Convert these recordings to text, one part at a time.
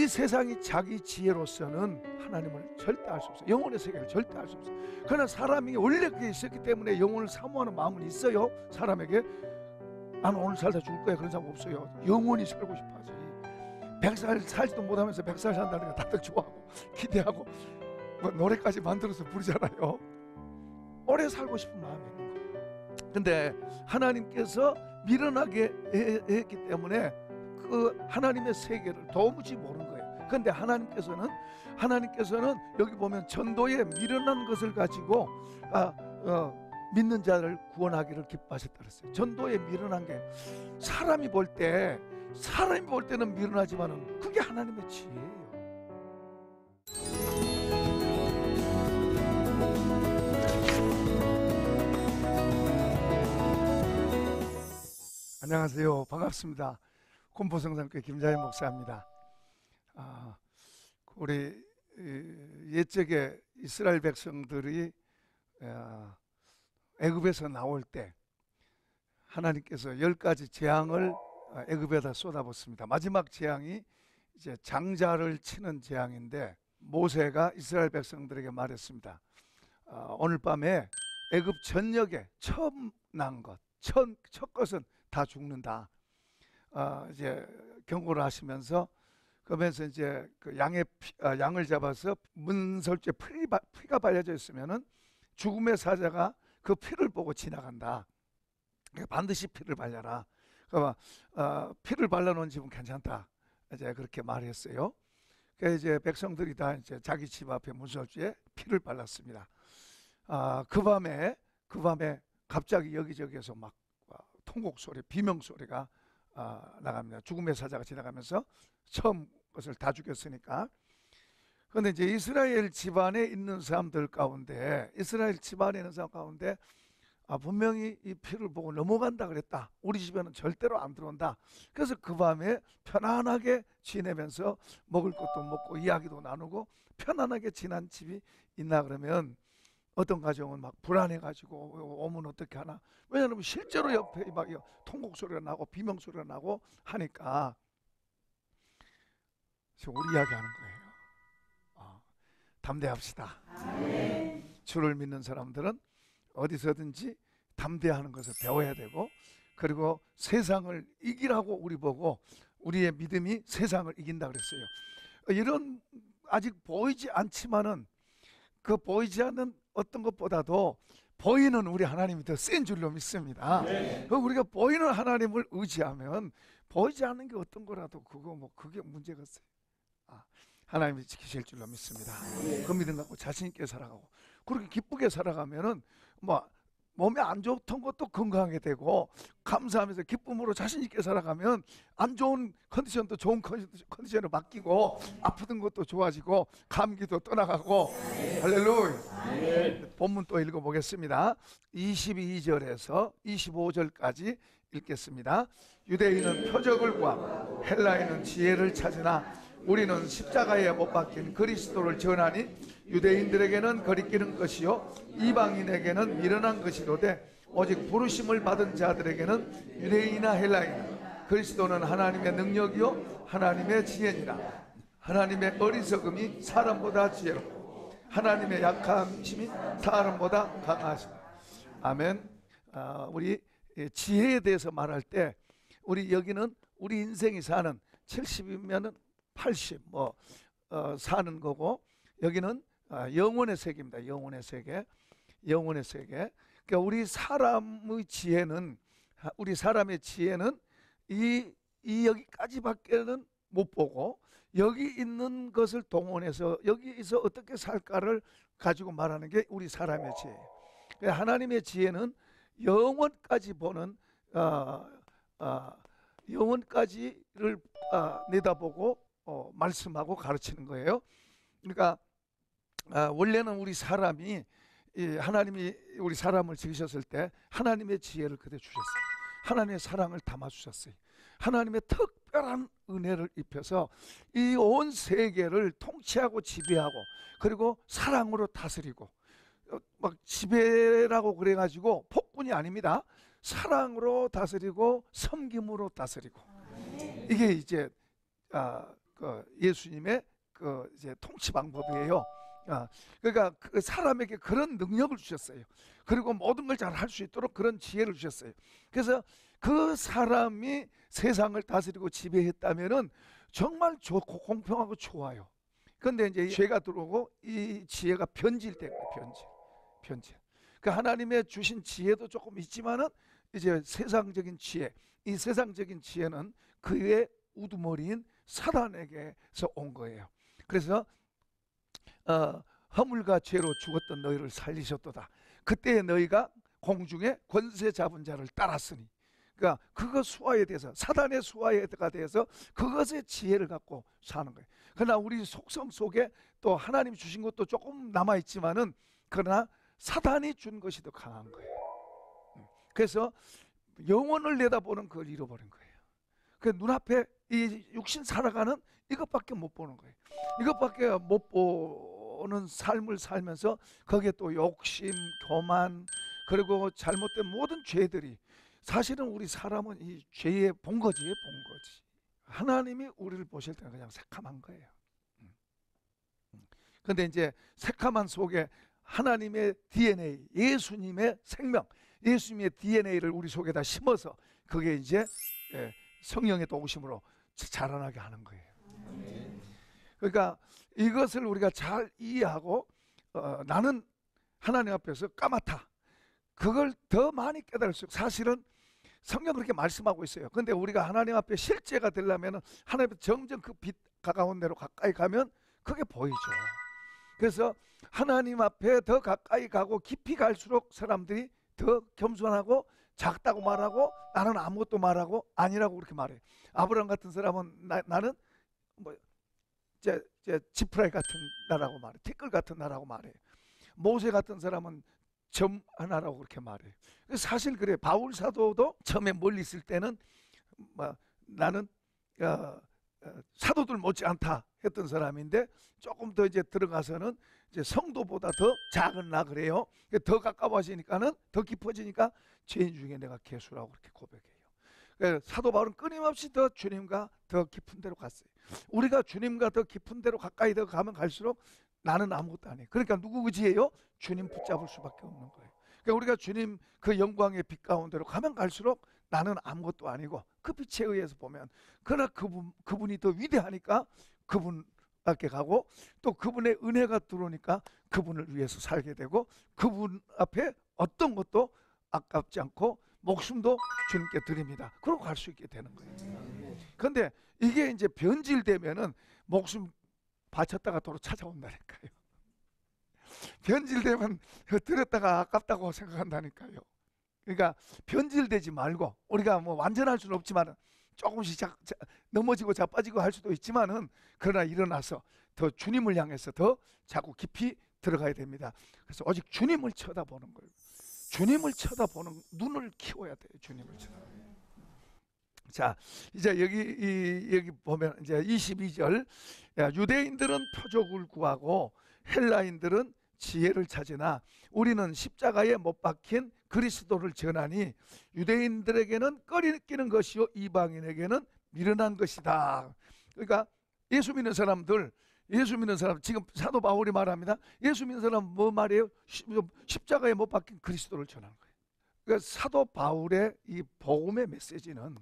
세상이 자기 지혜로서는 하나님을 절대 알 수 없어요. 영혼의 세계를 절대 알 수 없어요. 그러나 사람이 원래 그게 있었기 때문에 영혼을 사모하는 마음은 있어요. 사람에게 나는 오늘 살다 죽을 거야 그런 사람 없어요. 영원히 살고 싶어 하지. 100살 살지도 못하면서 100살 산다니까 다들 좋아하고 기대하고 뭐 노래까지 만들어서 부르잖아요. 오래 살고 싶은 마음이 있는 거예요. 근데 하나님께서 미련하게 했기 때문에 그 하나님의 세계를 도무지 모르는 거예요. 그런데 하나님께서는 여기 보면 전도에 미련한 것을 가지고 믿는 자를 구원하기를 기뻐하셨다 그랬어요. 전도에 미련한 게 사람이 볼 때는 미련하지만은 그게 하나님의 지혜예요. 안녕하세요. 반갑습니다. 곤포성산교회 김자현 목사입니다. 우리 옛적에 이스라엘 백성들이 애굽에서 나올 때 하나님께서 10가지 재앙을 애굽에다 쏟아붓습니다. 마지막 재앙이 이제 장자를 치는 재앙인데 모세가 이스라엘 백성들에게 말했습니다. 오늘 밤에 애굽 전역에 처음 난 것, 첫 것은 다 죽는다. 이제 경고를 하시면서 그러면서 이제 그 양을 잡아서 문설주에 피가 발려져 있으면은 죽음의 사자가 그 피를 보고 지나간다. 그러니까 반드시 피를 발려라. 그러면 피를 발라놓은 집은 괜찮다. 이제 그렇게 말했어요. 그래서 이제 백성들이 다 이제 자기 집 앞에 문설주에 피를 발랐습니다. 그 밤에 갑자기 여기저기에서 막 통곡 소리, 비명 소리가 나갑니다. 죽음의 사자가 지나가면서 처음 것을 다 죽였으니까. 그런데 이제 이스라엘 집안에 있는 사람들 가운데 분명히 이 피를 보고 넘어간다 그랬다. 우리 집에는 절대로 안 들어온다. 그래서 그 밤에 편안하게 지내면서 먹을 것도 먹고 이야기도 나누고 편안하게 지난 집이 있나 그러면 어떤 가정은 막 불안해가지고 오면 어떻게 하나. 왜냐하면 실제로 옆에 막 통곡 소리가 나고 비명 소리가 나고 하니까 지금 우리 이야기하는 거예요. 담대합시다. 주를 믿는 사람들은 어디서든지 담대하는 것을 배워야 되고, 그리고 세상을 이기라고 우리 보고 우리의 믿음이 세상을 이긴다 그랬어요. 이런 아직 보이지 않지만은 그 보이지 않는 어떤 것보다도 보이는 우리 하나님이 더 센 줄로 믿습니다. 우리가 보이는 하나님을 의지하면 보이지 않는 게 어떤 거라도 그게 문제가 없어요. 하나님이 지키실 줄로 믿습니다. 그 믿음 갖고 자신 있게 살아가고 그렇게 기쁘게 살아가면은 몸에 안 좋던 것도 건강하게 되고, 감사하면서 기쁨으로 자신 있게 살아가면 안 좋은 컨디션도 좋은 컨디션으로 바뀌고 아프던 것도 좋아지고 감기도 떠나가고. 할렐루야. 본문 또 읽어보겠습니다. 22절에서 25절까지 읽겠습니다. 유대인은 표적을 구하고 헬라인은 지혜를 찾으나 우리는 십자가에 못 박힌 그리스도를 전하니 유대인들에게는 거리끼는 것이요 이방인에게는 미련한 것이로되 오직 부르심을 받은 자들에게는 유대인이나 헬라인이나 그리스도는 하나님의 능력이요 하나님의 지혜니라. 하나님의 어리석음이 사람보다 지혜롭고 하나님의 약함심이 사람보다 강하시다. 아멘. 우리 지혜에 대해서 말할 때 우리 여기는 우리 인생이 사는 70이면은 80 사는 거고, 여기는 영혼의 세계입니다. 영혼의 세계. 그러니까 우리 사람의 지혜는 이 여기까지밖에는 못 보고 여기 있는 것을 동원해서 여기서 어떻게 살까를 가지고 말하는 게 우리 사람의 지혜예요. 그러니까 하나님의 지혜는 영원까지 보는 영원까지를 내다보고 말씀하고 가르치는 거예요. 그러니까 원래는 우리 사람이 하나님이 우리 사람을 지으셨을 때 하나님의 지혜를 그대 주셨어요. 하나님의 사랑을 담아 주셨어요. 하나님의 특별한 은혜를 입혀서 이 온 세계를 통치하고 지배하고 그리고 사랑으로 다스리고, 막 지배라고 그래가지고 폭군이 아닙니다. 사랑으로 다스리고 섬김으로 다스리고, 이게 이제 그 예수님의 그 이제 통치 방법이에요. 그러니까 그 사람에게 그런 능력을 주셨어요. 그리고 모든 걸 잘 할 수 있도록 그런 지혜를 주셨어요. 그래서 그 사람이 세상을 다스리고 지배했다면은 정말 좋고 공평하고 좋아요. 그런데 이제 죄가 들어오고 이 지혜가 변질된 거예요. 변질. 그 하나님의 주신 지혜도 조금 있지만은 이제 세상적인 지혜, 이 세상적인 지혜는 그의 우두머리인 사단에게서 온 거예요. 그래서 허물과 죄로 죽었던 너희를 살리셨도다. 그때 너희가 공중에 권세 잡은 자를 따랐으니, 그러니까 그것 수하에 대해서, 사단의 수하에가 대해서 그것의 지혜를 갖고 사는 거예요. 그러나 우리 속성 속에 또 하나님 주신 것도 조금 남아 있지만은, 그러나 사단이 준 것이 더 강한 거예요. 그래서 영혼을 내다보는 그걸 잃어버린 거예요. 그 눈앞에 이 육신 살아가는 이것밖에 못 보는 거예요. 이것밖에 못 보는 삶을 살면서 거기에 또 욕심, 교만, 그리고 잘못된 모든 죄들이, 사실은 우리 사람은 이 죄의 본거지예요, 본거지. 하나님이 우리를 보실 때는 그냥 새카만 거예요. 근데 이제 새카만 속에 하나님의 DNA, 예수님의 생명, 예수님의 DNA를 우리 속에다 심어서 그게 이제 성령의 도우심으로 자라나게 하는 거예요. 그러니까 이것을 우리가 잘 이해하고 나는 하나님 앞에서 까맣다, 그걸 더 많이 깨달을수록, 사실은 성경 그렇게 말씀하고 있어요. 근데 우리가 하나님 앞에 실제가 되려면 하나님 앞에 점점 그 빛 가까운 데로 가까이 가면 그게 보이죠. 그래서 하나님 앞에 더 가까이 가고 깊이 갈수록 사람들이 더 겸손하고 작다고 말하고 나는 아무것도 말하고 아니라고 그렇게 말해요. 아브라함 같은 사람은 나는 뭐 지프라기 같은 나라고 말해요. 티끌 같은 나라고 말해요. 모세 같은 사람은 점 하나라고 그렇게 말해요. 사실 그래요. 바울 사도도 처음에 멀리 있을 때는 나는 사도들 못지않다 했던 사람인데, 조금 더 이제 들어가서는 이제 성도보다 더 작은 나 그래요. 더 가까워지니까는, 더 깊어지니까 죄인 중에 내가 괴수라고 그렇게 고백해요. 사도 바울은 끊임없이 더 주님과 더 깊은 데로 갔어요. 우리가 주님과 더 깊은 데로 가까이 더 가면 갈수록 나는 아무것도 아니에요. 그러니까 누구 의지예요? 주님 붙잡을 수밖에 없는 거예요. 그러니까 우리가 주님 그 영광의 빛 가운데로 가면 갈수록 나는 아무것도 아니고, 그 빛에 의해서 보면, 그러나 그분이 더 위대하니까 그분 앞에 가고, 또 그분의 은혜가 들어오니까 그분을 위해서 살게 되고, 그분 앞에 어떤 것도 아깝지 않고 목숨도 주님께 드립니다. 그러고 갈 수 있게 되는 거예요. 그런데 이게 이제 변질되면은 목숨 바쳤다가 도로 찾아온다니까요. 변질되면 드렸다가 아깝다고 생각한다니까요. 그러니까 변질되지 말고, 우리가 뭐 완전할 수는 없지만 조금씩 넘어지고 자빠지고 할 수도 있지만은, 그러나 일어나서 더 주님을 향해서 더 자꾸 깊이 들어가야 됩니다. 그래서 오직 주님을 쳐다보는 거예요. 주님을 쳐다보는 눈을 키워야 돼요. 주님을 쳐다보는. 자, 이제 여기 보면 이제 22절, 유대인들은 표적을 구하고 헬라인들은 지혜를 찾으나 우리는 십자가에 못 박힌 그리스도를 전하니 유대인들에게는 꺼리끼는 것이요 이방인에게는 미련한 것이다. 그러니까 예수 믿는 사람들, 지금 사도 바울이 말합니다. 예수 믿는 사람 뭐 말이에요? 십자가에 못 박힌 그리스도를 전하는 거예요. 그러니까 사도 바울의 이 복음의 메시지는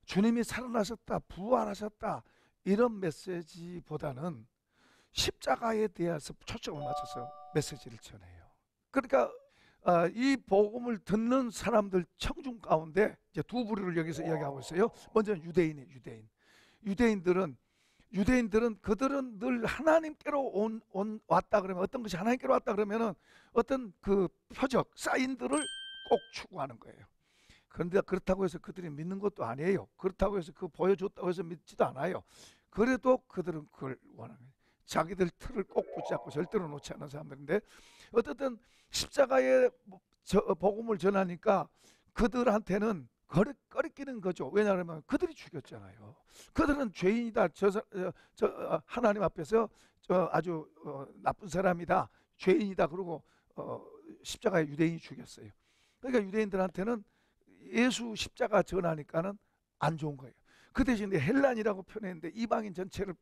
주님이 살아나셨다, 부활하셨다, 이런 메시지보다는 십자가에 대해서 초점을 맞춰서 메시지를 전해요. 그러니까 이 복음을 듣는 사람들 청중 가운데 이제 두 부류를 여기서 이야기하고 있어요. 먼저 유대인이에요. 유대인들은 그들은 늘 하나님께로 왔다 그러면, 어떤 것이 하나님께로 왔다 그러면은 어떤 그 표적, 사인들을 꼭 추구하는 거예요. 그런데 그렇다고 해서 그들이 믿는 것도 아니에요. 그렇다고 해서 그 보여줬다고 해서 믿지도 않아요. 그래도 그들은 그걸 원하는 거예요. 자기들 틀을 꼭 붙잡고 절대로 놓지 않는 사람들인데, 어쨌든 십자가의 복음을 전하니까 그들한테는 꺼리끼는 거죠. 왜냐하면 그들이 죽였잖아요. 그들은 죄인이다. 하나님 앞에서 아주 나쁜 사람이다. 죄인이다. 그러고 십자가에 유대인이 죽였어요. 그러니까 유대인들한테는 예수 십자가 전하니까는 안 좋은 거예요. 그 대신에 헬란이라고 표현했는데 이방인 전체를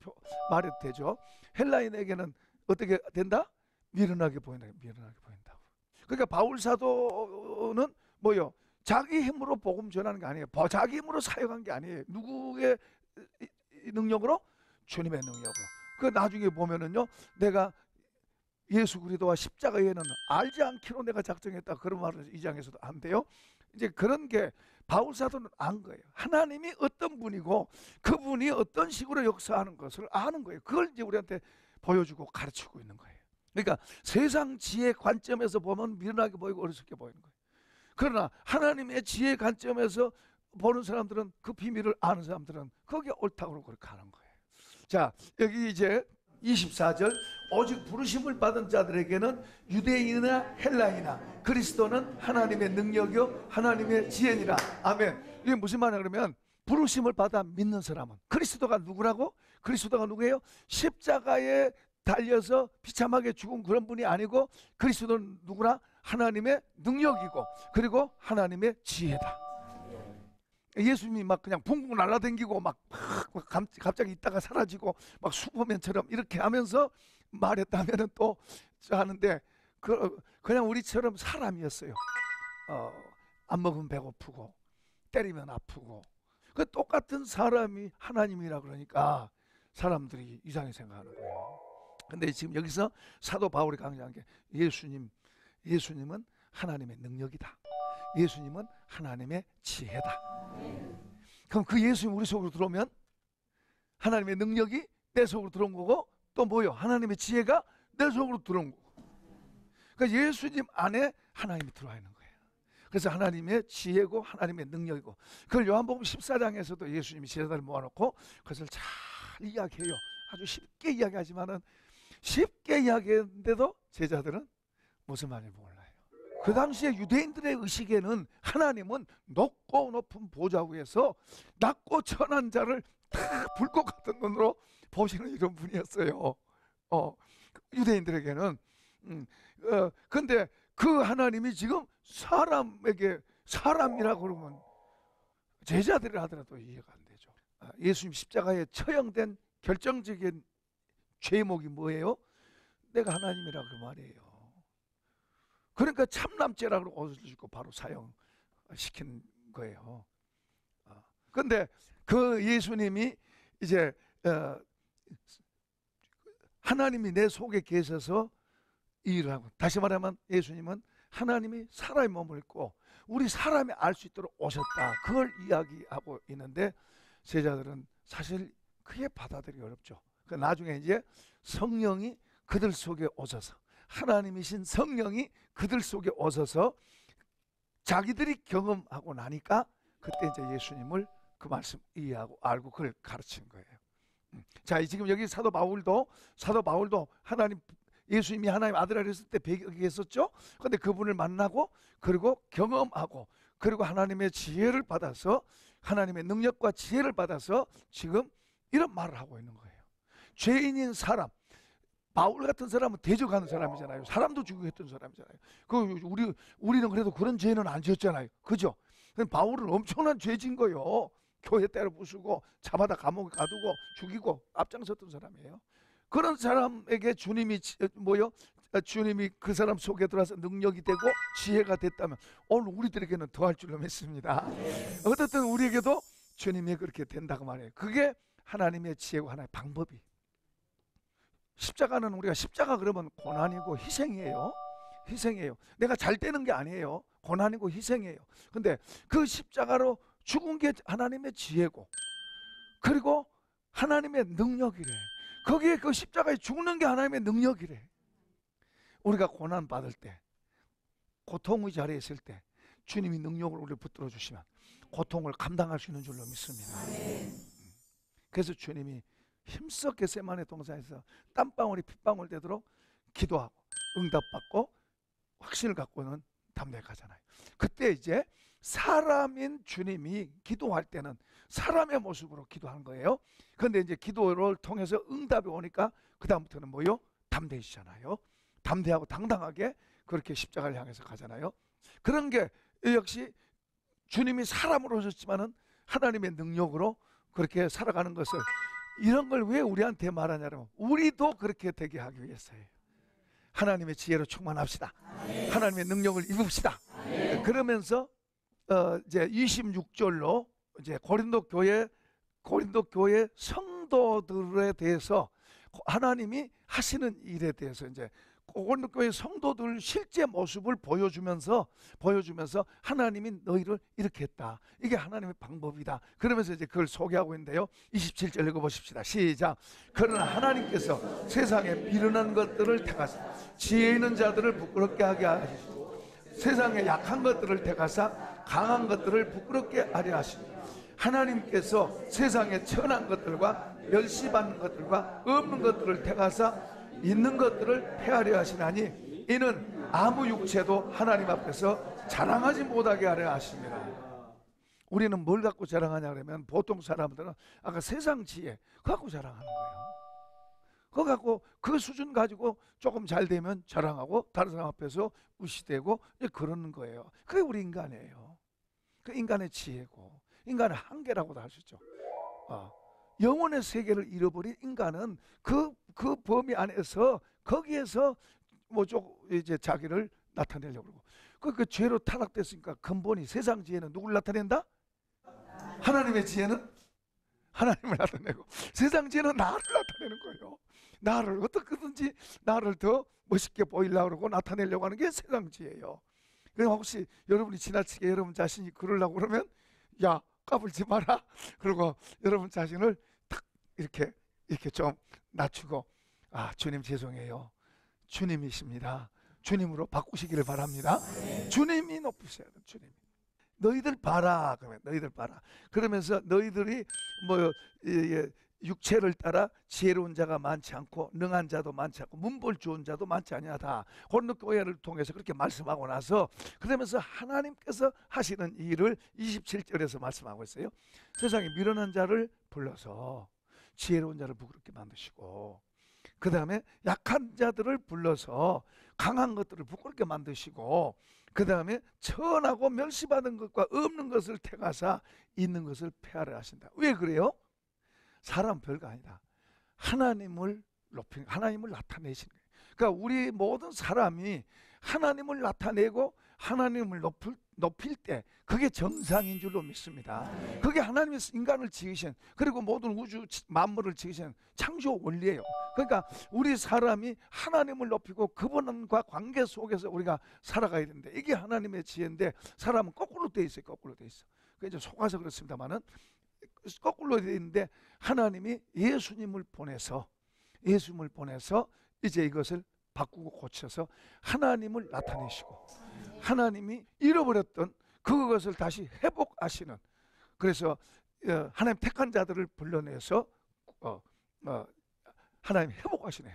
말해도 되죠. 헬라인에게는 어떻게 된다? 미련하게 보인다. 미련하게 보인다고. 그러니까 바울 사도는 뭐요? 자기 힘으로 복음 전하는 게 아니에요. 자기 힘으로 사역한 게 아니에요. 누구의 능력으로? 주님의 능력으로. 그 나중에 보면은요, 내가 예수 그리스도와 십자가에는 알지 않기로 내가 작정했다, 그런 말을 이 장에서도 한대요. 이제 그런 게 바울 사도는 안 거예요. 하나님이 어떤 분이고 그분이 어떤 식으로 역사하는 것을 아는 거예요. 그걸 이제 우리한테 보여주고 가르치고 있는 거예요. 그러니까 세상 지혜 관점에서 보면 미련하게 보이고 어리석게 보이는 거예요. 그러나 하나님의 지혜 관점에서 보는 사람들은, 그 비밀을 아는 사람들은 그게 옳다고 그렇게 하는 거예요. 자, 여기 이제 24절, 오직 부르심을 받은 자들에게는 유대인이나 헬라이나 그리스도는 하나님의 능력이요 하나님의 지혜니라. 아멘. 이게 무슨 말이냐 그러면, 부르심을 받아 믿는 사람은, 그리스도가 누구라고? 그리스도가 누구예요? 십자가에 달려서 비참하게 죽은 그런 분이 아니고, 그리스도는 누구나? 하나님의 능력이고 그리고 하나님의 지혜다. 예수님이 막 그냥 붕붕 날아다니고 막 갑자기 있다가 사라지고 막 슈퍼맨처럼 이렇게 하면서 말했다면 또 하는데, 그냥 우리처럼 사람이었어요. 안 먹으면 배고프고 때리면 아프고, 그 똑같은 사람이 하나님이라 그러니까 사람들이 이상하게 생각하는 거예요. 근데 지금 여기서 사도 바울이 강조한 게, 예수님은 하나님의 능력이다. 예수님은 하나님의 지혜다. 그럼 그 예수님 우리 속으로 들어오면 하나님의 능력이 내 속으로 들어온 거고, 또 뭐요? 하나님의 지혜가 내 속으로 들어온 거고. 그러니까 예수님 안에 하나님이 들어와 있는 거예요. 그래서 하나님의 지혜고 하나님의 능력이고, 그걸 요한복음 14장에서도 예수님이 제자들을 모아놓고 그것을 잘 이야기해요. 아주 쉽게 이야기하지만은, 쉽게 이야기했는데도 제자들은 무슨 말인지 몰라요. 그 당시에 유대인들의 의식에는 하나님은 높고 높은 보좌 위에서 낮고 천한 자를 다 불꽃 같은 눈으로 보시는 이런 분이었어요. 유대인들에게는. 근데 그 하나님이 지금 사람에게, 사람이라고 그러면 제자들을 하더라도 이해가 안 되죠. 예수님 십자가에 처형된 결정적인 죄목이 뭐예요? 내가 하나님이라 그 말이에요. 그러니까 참남죄라고 옷을 주고 바로 사형시킨 거예요. 그런데 그 예수님이 이제 하나님이 내 속에 계셔서 이 일을 하고, 다시 말하면 예수님은 하나님이 사람의 몸을 입고 우리 사람이 알 수 있도록 오셨다, 그걸 이야기하고 있는데, 제자들은 사실 그게 받아들이기 어렵죠. 나중에 이제 성령이 그들 속에 오셔서, 하나님이신 성령이 그들 속에 오셔서 자기들이 경험하고 나니까 그때 이제 예수님을 그 말씀 이해하고 알고 그걸 가르치는 거예요. 자, 지금 여기 사도 바울도 하나님, 예수님이 하나님 아들이라 했을 때 배경했었죠. 그런데 그분을 만나고 그리고 경험하고 그리고 하나님의 지혜를 받아서, 하나님의 능력과 지혜를 받아서 지금 이런 말을 하고 있는 거예요. 죄인인 사람, 바울 같은 사람은 대적하는 사람이잖아요. 사람도 죽이고 했던 사람이잖아요. 우리는 그래도 그런 죄는 안 지었잖아요. 그죠? 바울은 엄청난 죄진 거예요. 교회 때려 부수고 잡아다 감옥에 가두고 죽이고 앞장섰던 사람이에요. 그런 사람에게 주님이 주님이 그 사람 속에 들어와서 능력이 되고 지혜가 됐다면, 오늘 우리들에게는 더할 줄로 믿습니다. 어떻든 우리에게도 주님이 그렇게 된다고 말해요. 그게 하나님의 지혜고 하나의 방법이. 십자가는, 우리가 십자가 그러면 고난이고 희생이에요. 희생이에요. 내가 잘 되는 게 아니에요. 고난이고 희생이에요. 근데 그 십자가로 죽은 게 하나님의 지혜고 그리고 하나님의 능력이래. 거기에 그 십자가에 죽는 게 하나님의 능력이래. 우리가 고난 받을 때, 고통의 자리에 있을 때 주님이 능력을 우리를 붙들어 주시면 고통을 감당할 수 있는 줄로 믿습니다. 그래서 주님이 힘써 겟세마네 동산에서 땀방울이 핏방울 되도록 기도하고 응답받고 확신을 갖고는 담대히 가잖아요. 그때 이제 사람인 주님이 기도할 때는 사람의 모습으로 기도하는 거예요. 그런데 이제 기도를 통해서 응답이 오니까 그 다음부터는 뭐요? 담대해지잖아요. 담대하고 당당하게 그렇게 십자가를 향해서 가잖아요. 그런 게 역시 주님이 사람으로 오셨지만은 하나님의 능력으로 그렇게 살아가는 것을, 이런 걸 왜 우리한테 말하냐면 우리도 그렇게 되게 하기 위해서예요. 하나님의 지혜로 충만합시다. 하나님의 능력을 입읍시다. 그러면서 이제 26절로 이제 고린도 교회 성도들에 대해서 하나님이 하시는 일에 대해서 이제 고린도 교회 성도들 실제 모습을 보여주면서 하나님이 너희를 이렇게 했다. 이게 하나님의 방법이다. 그러면서 이제 그걸 소개하고 있는데요. 27절 읽어보십시다. 시작. 그러나 하나님께서 세상에 미련한 것들을 택하사 지혜 있는 자들을 부끄럽게 하게 하시고 세상에 약한 것들을 택하사 강한 것들을 부끄럽게 하려 하시고 하나님께서 세상에 천한 것들과 멸시받는 것들과 없는 것들을 택하사 있는 것들을 폐하려 하시나니 이는 아무 육체도 하나님 앞에서 자랑하지 못하게 하려 하십니다. 우리는 뭘 갖고 자랑하냐 그러면 보통 사람들은 아까 세상 지혜 그거 갖고 자랑하는 거예요. 그거 갖고 그 수준 가지고 조금 잘 되면 자랑하고 다른 사람 앞에서 무시되고 그러는 거예요. 그게 우리 인간이에요. 그 인간의 지혜고 인간의 한계라고도 할 수 있죠. 영혼의 세계를 잃어버린 인간은 그 범위 안에서 거기에서 이제 자기를 나타내려고 그러고 그 죄로 타락됐으니까 근본이 세상 지혜는 누구를 나타낸다? 하나님의 지혜는 하나님을 나타내고 세상 지혜는 나를 나타내는 거예요. 나를 어떻게든지 나를 더 멋있게 보이려고 그러고 나타내려고 하는 게 세상 지혜예요. 그럼 혹시 여러분이 지나치게 여러분 자신이 그러려고 그러면 야 까불지 마라. 그리고 여러분 자신을 탁 이렇게 좀 낮추고 주님 죄송해요. 주님이십니다. 주님으로 바꾸시기를 바랍니다. 주님이 높으셔야 돼요. 주님. 너희들 봐라. 그러면 너희들 봐라. 그러면서 너희들이 육체를 따라 지혜로운 자가 많지 않고 능한 자도 많지 않고 문벌 좋은 자도 많지 아니하다. 고린도 교회를 통해서 그렇게 말씀하고 나서 그러면서 하나님께서 하시는 일을 27절에서 말씀하고 있어요. 세상에 미련한 자를 불러서 지혜로운 자를 부끄럽게 만드시고 그 다음에 약한 자들을 불러서 강한 것들을 부끄럽게 만드시고 그 다음에 천하고 멸시받은 것과 없는 것을 택하사 있는 것을 폐하려 하신다. 왜 그래요? 사람 별거 아니다. 하나님을 높이는, 하나님을 나타내시는 거예요. 그러니까 우리 모든 사람이 하나님을 나타내고 하나님을 높일 때 그게 정상인 줄로 믿습니다. 그게 하나님이 인간을 지으신 그리고 모든 우주 만물을 지으신 창조 원리예요. 그러니까 우리 사람이 하나님을 높이고 그분과 관계 속에서 우리가 살아가야 되는데 이게 하나님의 지혜인데 사람은 거꾸로 돼 있어요. 거꾸로 돼 있어. 그 이제 속아서 그렇습니다만은 거꾸로 되어 있는데 하나님이 예수님을 보내서 이제 이것을 바꾸고 고쳐서 하나님을 나타내시고 하나님이 잃어버렸던 그것을 다시 회복하시는 그래서 하나님 택한 자들을 불러내서 하나님 회복하시는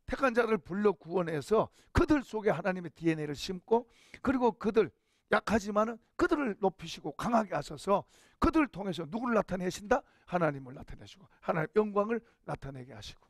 택한 자를 불러 구원해서 그들 속에 하나님의 DNA를 심고 그리고 그들 약하지만은 그들을 높이시고 강하게 하셔서 그들을 통해서 누구를 나타내신다? 하나님을 나타내시고 하나님의 영광을 나타내게 하시고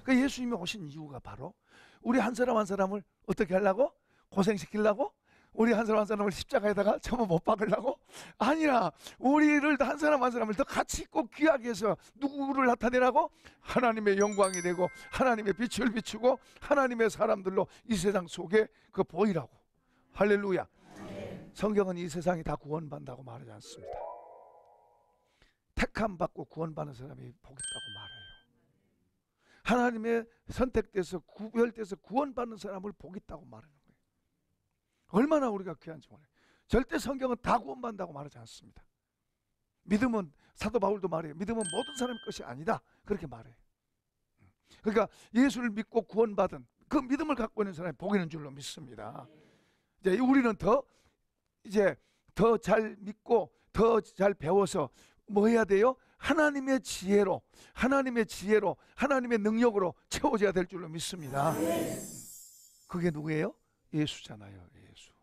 그 예수님이 오신 이유가 바로 우리 한 사람 한 사람을 어떻게 하려고? 고생시키려고? 우리 한 사람 한 사람을 십자가에다가 전부 못 박으려고? 아니라 우리를 한 사람 한 사람을 더 가치 있고 귀하게 해서 누구를 나타내라고? 하나님의 영광이 되고 하나님의 빛을 비추고 하나님의 사람들로 이 세상 속에 그 보이라고. 할렐루야. 성경은 이 세상이 다 구원받는다고 말하지 않습니다. 택함 받고 구원받는 사람이 복 있다고 말해요. 하나님의 선택돼서 구별돼서 구원받는 사람을 복 있다고 말하는 거예요. 얼마나 우리가 귀한지 몰라요. 절대 성경은 다 구원받는다고 말하지 않습니다. 믿음은 사도 바울도 말해요. 믿음은 모든 사람의 것이 아니다. 그렇게 말해요. 그러니까 예수를 믿고 구원받은 그 믿음을 갖고 있는 사람이 복 있는 줄로 믿습니다. 이제 우리는 더 잘 믿고 더 잘 배워서 뭐 해야 돼요? 하나님의 지혜로 하나님의 능력으로 채워져야 될 줄로 믿습니다. 그게 누구예요? 예수잖아요. 예수.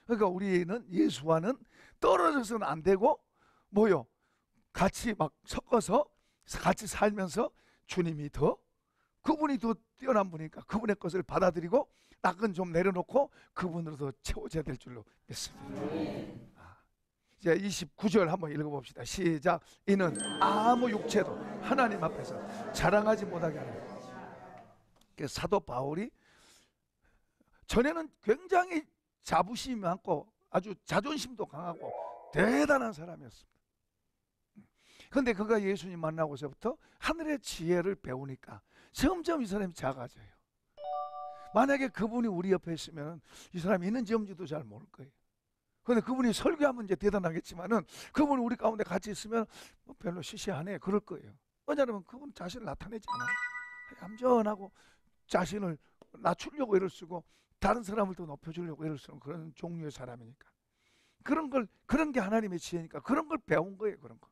그러니까 우리는 예수와는 떨어져서는 안 되고 뭐요? 같이 막 섞어서 같이 살면서 주님이 그분이 더 뛰어난 분이니까 그분의 것을 받아들이고 낙은 좀 내려놓고 그분으로 더 채워져야 될 줄로 믿습니다. 이제 29절 한번 읽어봅시다. 시작. 이는 아무 육체도 하나님 앞에서 자랑하지 못하게 하는. 사도 바울이 전에는 굉장히 자부심이 많고 아주 자존심도 강하고 대단한 사람이었습니다. 그런데 그가 예수님 만나고서부터 하늘의 지혜를 배우니까 점점 이 사람이 작아져요. 만약에 그분이 우리 옆에 있으면 이 사람이 있는지 없는지도 잘 모를 거예요. 그런데 그분이 설교하면 이제 대단하겠지만은 그분이 우리 가운데 같이 있으면 뭐 별로 시시하네 그럴 거예요. 왜냐하면 그분 자신을 나타내지 않아요. 얌전하고 자신을 낮추려고 애를 쓰고 다른 사람을 더 높여주려고 애를 쓰는 그런 종류의 사람이니까 그런 게 하나님의 지혜니까 그런 걸 배운 거예요. 그런 거.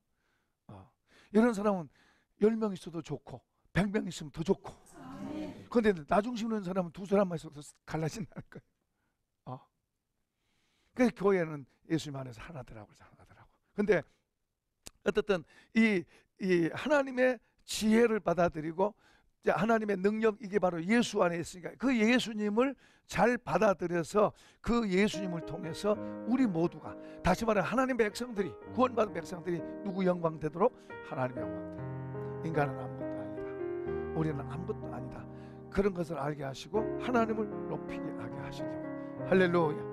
이런 사람은 10명 있어도 좋고 100명 있으면 더 좋고. 그런데 나중심 있는 사람은 2사람만 있어도 갈라진다는 거예요. 그래서 교회는 예수님 안에서 하나더라고요. 근데 어쨌든 이 하나님의 지혜를 받아들이고 하나님의 능력, 이게 바로 예수 안에 있으니까 그 예수님을 잘 받아들여서 그 예수님을 통해서 우리 모두가, 다시 말해 하나님의 백성들이, 구원받은 백성들이 누구 영광 되도록? 하나님의 영광 되도록. 인간은 아무것도 아니다, 우리는 아무것도 아니다, 그런 것을 알게 하시고 하나님을 높이게 하게 하시려고. 할렐루야.